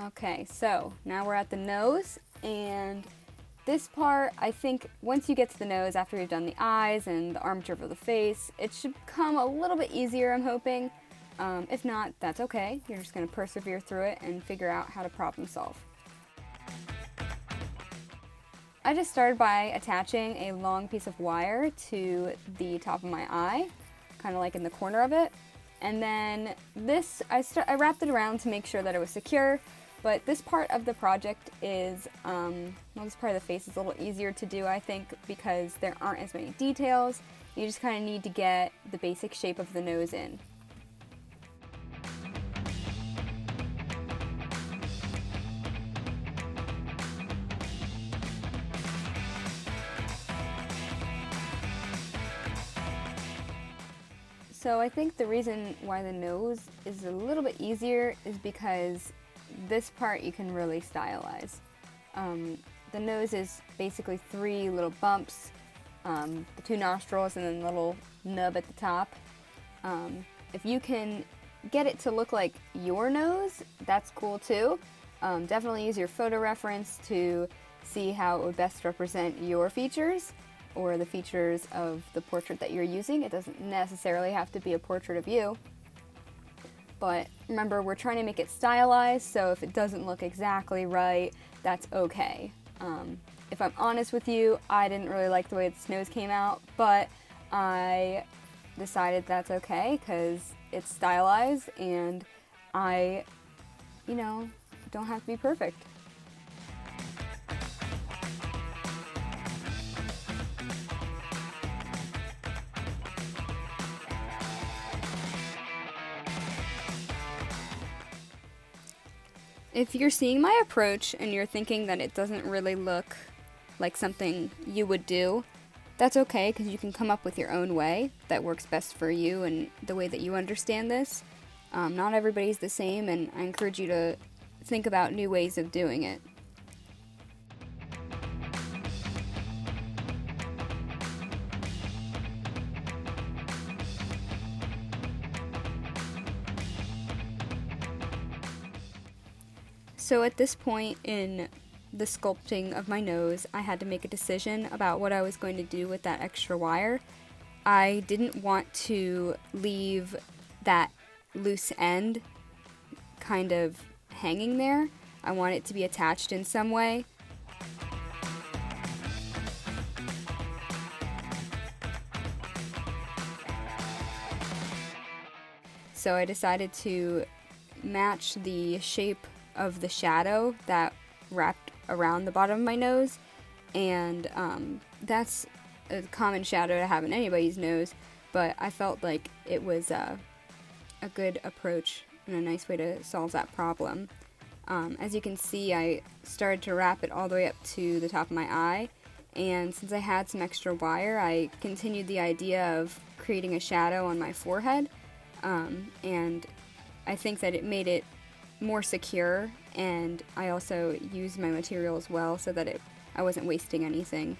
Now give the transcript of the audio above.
Okay, so now we're at the nose, and this part, I think once you get to the nose, after we've done the eyes and the armature of the face, it should come a little bit easier, I'm hoping. If not, that's okay. You're just going to persevere through it and figure out how to problem solve. I just started by attaching a long piece of wire to the top of my eye, kind of like in the corner of it. And then this, I wrapped it around to make sure that it was secure, but this part of the project is, this part of the face is a little easier to do, I think, because there aren't as many details. You just kind of need to get the basic shape of the nose in. So I think the reason why the nose is a little bit easier is because this part you can really stylize. The nose is basically 3 little bumps, the 2 nostrils, and then a little nub at the top. If you can get it to look like your nose, that's cool too. Definitely use your photo reference to see how it would best represent your features, or the features of the portrait that you're using. It doesn't necessarily have to be a portrait of you. But remember, we're trying to make it stylized, so if it doesn't look exactly right, that's okay. If I'm honest with you, I didn't really like the way this nose came out, but I decided that's okay because it's stylized and I, don't have to be perfect. If you're seeing my approach and you're thinking that it doesn't really look like something you would do, that's okay, because you can come up with your own way that works best for you and the way that you understand this. Not everybody's the same, and I encourage you to think about new ways of doing it. So at this point in the sculpting of my nose, I had to make a decision about what I was going to do with that extra wire. I didn't want to leave that loose end kind of hanging there. I want it to be attached in some way. So I decided to match the shape of the shadow that wrapped around the bottom of my nose, and that's a common shadow to have in anybody's nose, but I felt like it was a good approach and a nice way to solve that problem. As you can see, I started to wrap it all the way up to the top of my eye, and since I had some extra wire, I continued the idea of creating a shadow on my forehead, and I think that it made it more secure, and I also used my material as well so that I wasn't wasting anything.